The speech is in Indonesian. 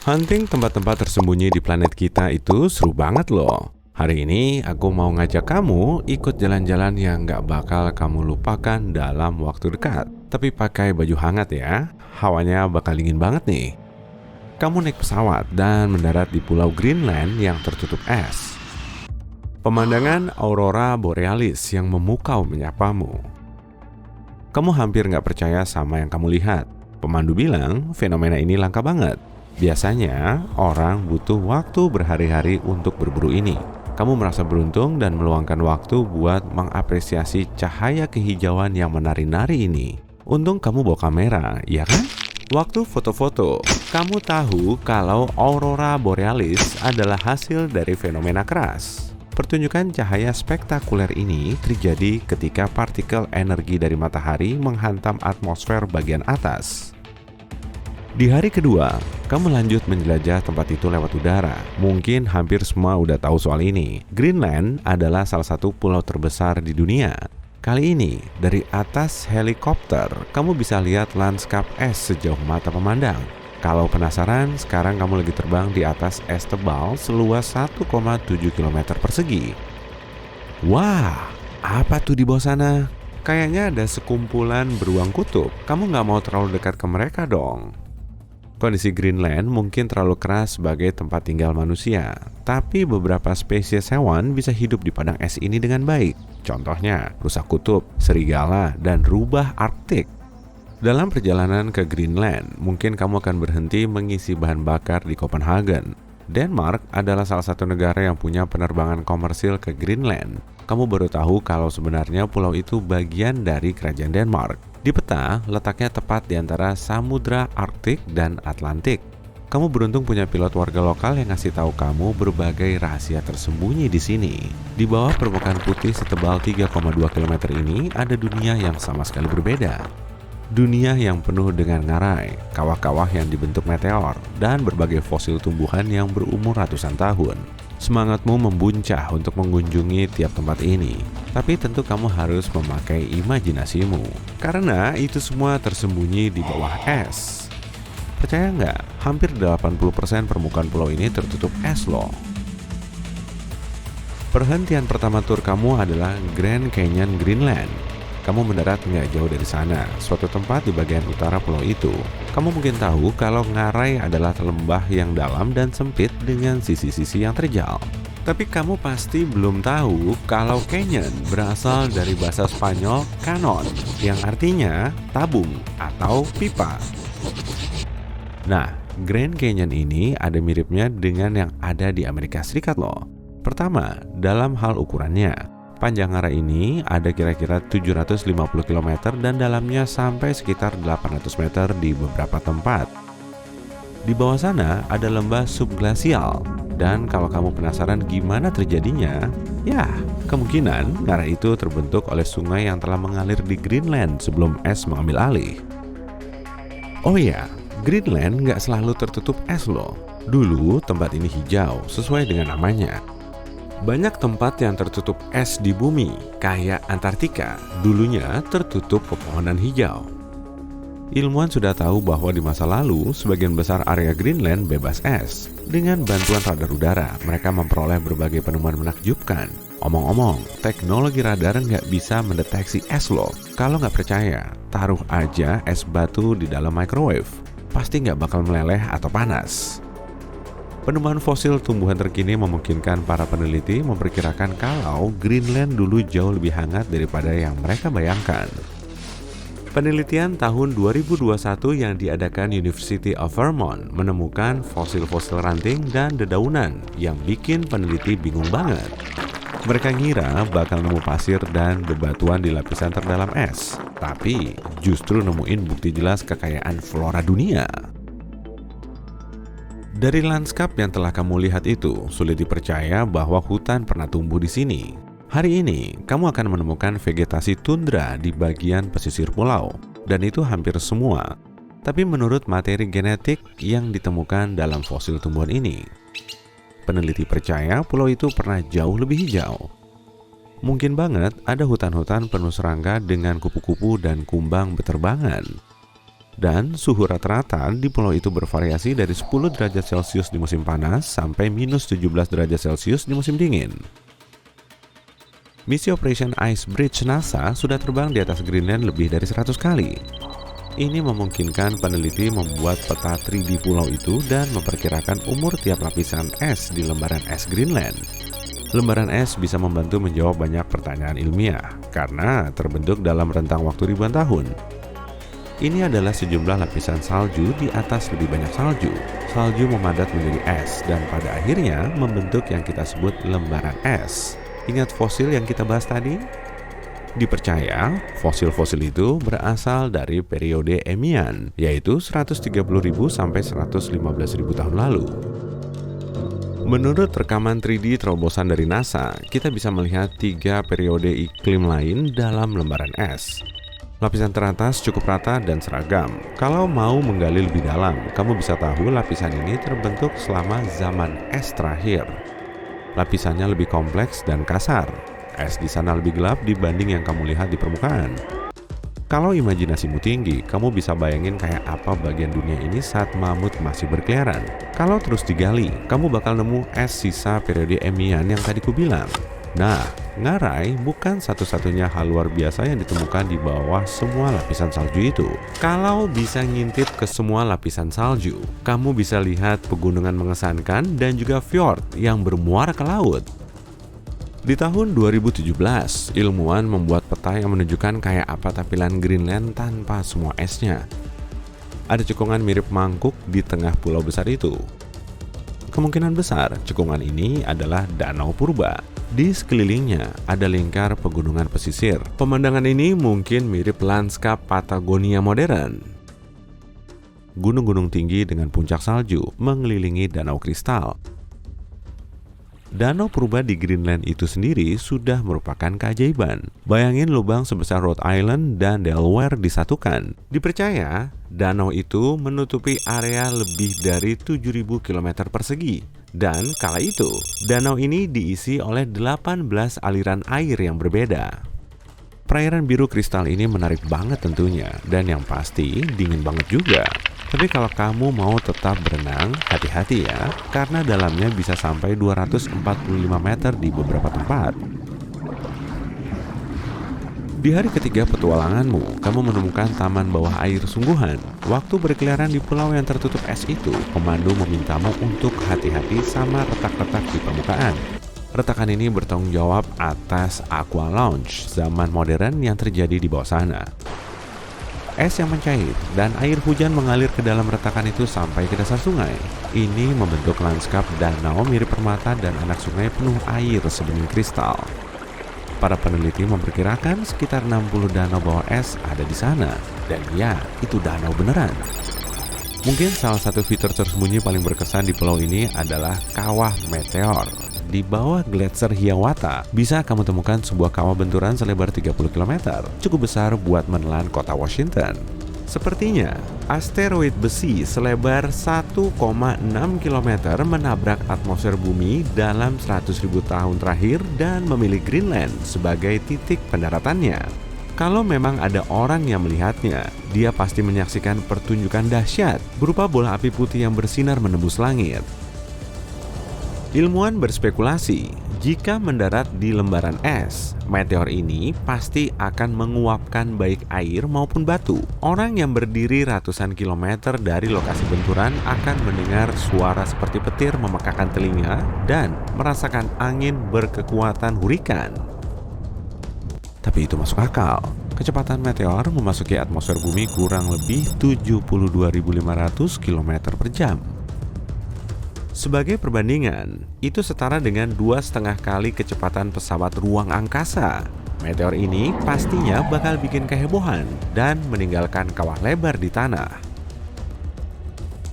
Hunting tempat-tempat tersembunyi di planet kita itu seru banget loh. Hari ini aku mau ngajak kamu ikut jalan-jalan yang gak bakal kamu lupakan dalam waktu dekat. Tapi pakai baju hangat ya, hawanya bakal dingin banget nih. Kamu naik pesawat dan mendarat di pulau Greenland yang tertutup es. Pemandangan aurora borealis yang memukau menyapamu. Kamu hampir gak percaya sama yang kamu lihat. Pemandu bilang fenomena ini langka banget. Biasanya, orang butuh waktu berhari-hari untuk berburu ini. Kamu merasa beruntung dan meluangkan waktu buat mengapresiasi cahaya kehijauan yang menari-nari ini. Untung kamu bawa kamera, ya kan? Waktu foto-foto, kamu tahu kalau aurora borealis adalah hasil dari fenomena keras. Pertunjukan cahaya spektakuler ini terjadi ketika partikel energi dari matahari menghantam atmosfer bagian atas. Di hari kedua, kamu lanjut menjelajah tempat itu lewat udara. Mungkin hampir semua udah tahu soal ini. Greenland adalah salah satu pulau terbesar di dunia. Kali ini, dari atas helikopter, kamu bisa lihat lanskap es sejauh mata memandang. Kalau penasaran, sekarang kamu lagi terbang di atas es tebal seluas 1,7 km persegi. Wah, apa tuh di bawah sana? Kayaknya ada sekumpulan beruang kutub. Kamu nggak mau terlalu dekat ke mereka dong. Kondisi Greenland mungkin terlalu keras sebagai tempat tinggal manusia, tapi beberapa spesies hewan bisa hidup di padang es ini dengan baik. Contohnya, rusa kutub, serigala, dan rubah Arktik. Dalam perjalanan ke Greenland, mungkin kamu akan berhenti mengisi bahan bakar di Copenhagen. Denmark adalah salah satu negara yang punya penerbangan komersil ke Greenland. Kamu baru tahu kalau sebenarnya pulau itu bagian dari kerajaan Denmark. Di peta, letaknya tepat di antara Samudra Arktik dan Atlantik. Kamu beruntung punya pilot warga lokal yang ngasih tahu kamu berbagai rahasia tersembunyi di sini. Di bawah permukaan putih setebal 3,2 km ini ada dunia yang sama sekali berbeda. Dunia yang penuh dengan ngarai, kawah-kawah yang dibentuk meteor, dan berbagai fosil tumbuhan yang berumur ratusan tahun. Semangatmu membuncah untuk mengunjungi tiap tempat ini, tapi tentu kamu harus memakai imajinasimu, karena itu semua tersembunyi di bawah es. Percaya nggak? Hampir 80% permukaan pulau ini tertutup es loh. Perhentian pertama tur kamu adalah Grand Canyon Greenland. Kamu mendarat nggak jauh dari sana, suatu tempat di bagian utara pulau itu. Kamu mungkin tahu kalau ngarai adalah lembah yang dalam dan sempit dengan sisi-sisi yang terjal. Tapi kamu pasti belum tahu kalau canyon berasal dari bahasa Spanyol canon, yang artinya tabung atau pipa. Nah, Grand Canyon ini ada miripnya dengan yang ada di Amerika Serikat loh. Pertama, dalam hal ukurannya. Panjang ngarai ini ada kira-kira 750 km dan dalamnya sampai sekitar 800 meter di beberapa tempat. Di bawah sana ada lembah subglasial, dan kalau kamu penasaran gimana terjadinya, ya kemungkinan ngarai itu terbentuk oleh sungai yang telah mengalir di Greenland sebelum es mengambil alih. Oh ya, Greenland nggak selalu tertutup es loh. Dulu tempat ini hijau sesuai dengan namanya. Banyak tempat yang tertutup es di bumi, kayak Antartika, dulunya tertutup pepohonan hijau. Ilmuwan sudah tahu bahwa di masa lalu, sebagian besar area Greenland bebas es. Dengan bantuan radar udara, mereka memperoleh berbagai penemuan menakjubkan. Omong-omong, teknologi radar nggak bisa mendeteksi es loh. Kalau nggak percaya, taruh aja es batu di dalam microwave. Pasti nggak bakal meleleh atau panas. Penemuan fosil tumbuhan terkini memungkinkan para peneliti memperkirakan kalau Greenland dulu jauh lebih hangat daripada yang mereka bayangkan. Penelitian tahun 2021 yang diadakan University of Vermont menemukan fosil-fosil ranting dan dedaunan yang bikin peneliti bingung banget. Mereka ngira bakal nemu pasir dan bebatuan di lapisan terdalam es, tapi justru nemuin bukti jelas kekayaan flora dunia. Dari lanskap yang telah kamu lihat itu, sulit dipercaya bahwa hutan pernah tumbuh di sini. Hari ini, kamu akan menemukan vegetasi tundra di bagian pesisir pulau, dan itu hampir semua. Tapi menurut materi genetik yang ditemukan dalam fosil tumbuhan ini, peneliti percaya pulau itu pernah jauh lebih hijau. Mungkin banget ada hutan-hutan penuh serangga dengan kupu-kupu dan kumbang beterbangan. Dan suhu rata-rata di pulau itu bervariasi dari 10 derajat Celcius di musim panas sampai minus 17 derajat Celcius di musim dingin. Misi Operation Ice Bridge NASA sudah terbang di atas Greenland lebih dari 100 kali. Ini memungkinkan peneliti membuat peta 3D pulau itu dan memperkirakan umur tiap lapisan es di lembaran es Greenland. Lembaran es bisa membantu menjawab banyak pertanyaan ilmiah karena terbentuk dalam rentang waktu ribuan tahun. Ini adalah sejumlah lapisan salju di atas lebih banyak salju. Salju memadat menjadi es dan pada akhirnya membentuk yang kita sebut lembaran es. Ingat fosil yang kita bahas tadi? Dipercaya fosil-fosil itu berasal dari periode Eemian, yaitu 130.000 sampai 115.000 tahun lalu. Menurut rekaman 3D terobosan dari NASA, kita bisa melihat 3 periode iklim lain dalam lembaran es. Lapisan teratas cukup rata dan seragam. Kalau mau menggali lebih dalam, kamu bisa tahu lapisan ini terbentuk selama zaman es terakhir. Lapisannya lebih kompleks dan kasar. Es di sana lebih gelap dibanding yang kamu lihat di permukaan. Kalau imajinasimu tinggi, kamu bisa bayangin kayak apa bagian dunia ini saat mamut masih berkeliaran. Kalau terus digali, kamu bakal nemu es sisa periode Eemian yang tadi ku bilang. Nah, ngarai bukan satu-satunya hal luar biasa yang ditemukan di bawah semua lapisan salju itu. Kalau bisa ngintip ke semua lapisan salju, kamu bisa lihat pegunungan mengesankan dan juga fjord yang bermuara ke laut. Di tahun 2017, ilmuwan membuat peta yang menunjukkan kayak apa tampilan Greenland tanpa semua esnya. Ada cekungan mirip mangkuk di tengah pulau besar itu. Kemungkinan besar cekungan ini adalah Danau Purba. Di sekelilingnya ada lingkar pegunungan pesisir. Pemandangan ini mungkin mirip lanskap Patagonia modern. Gunung-gunung tinggi dengan puncak salju mengelilingi danau kristal. Danau Purba di Greenland itu sendiri sudah merupakan keajaiban. Bayangin lubang sebesar Rhode Island dan Delaware disatukan. Dipercaya, danau itu menutupi area lebih dari 7.000 km persegi. Dan kala itu, danau ini diisi oleh 18 aliran air yang berbeda. Perairan biru kristal ini menarik banget tentunya, dan yang pasti dingin banget juga. Tapi kalau kamu mau tetap berenang, hati-hati ya, karena dalamnya bisa sampai 245 meter di beberapa tempat. Di hari ketiga petualanganmu, kamu menemukan taman bawah air sungguhan. Waktu berkeliaran di pulau yang tertutup es itu, pemandu memintamu untuk hati-hati sama retak-retak di permukaan. Retakan ini bertanggung jawab atas aqua lounge zaman modern yang terjadi di bawah sana. Es yang mencair dan air hujan mengalir ke dalam retakan itu sampai ke dasar sungai. Ini membentuk lanskap danau mirip permata dan anak sungai penuh air sebening kristal. Para peneliti memperkirakan sekitar 60 danau bawah es ada di sana. Dan ya, itu danau beneran. Mungkin salah satu fitur tersembunyi paling berkesan di pulau ini adalah kawah meteor. Di bawah gletser Hiawatha, bisa kamu temukan sebuah kawah benturan selebar 30 km. Cukup besar buat menelan kota Washington. Sepertinya, asteroid besi selebar 1,6 km menabrak atmosfer bumi dalam 100.000 tahun terakhir dan memilih Greenland sebagai titik pendaratannya. Kalau memang ada orang yang melihatnya, dia pasti menyaksikan pertunjukan dahsyat berupa bola api putih yang bersinar menembus langit. Ilmuwan berspekulasi, jika mendarat di lembaran es, meteor ini pasti akan menguapkan baik air maupun batu. Orang yang berdiri ratusan kilometer dari lokasi benturan akan mendengar suara seperti petir memekakan telinga dan merasakan angin berkekuatan hurikan. Tapi itu masuk akal. Kecepatan meteor memasuki atmosfer bumi kurang lebih 72.500 km per jam. Sebagai perbandingan, itu setara dengan 2,5 kali kecepatan pesawat ruang angkasa. Meteor ini pastinya bakal bikin kehebohan dan meninggalkan kawah lebar di tanah.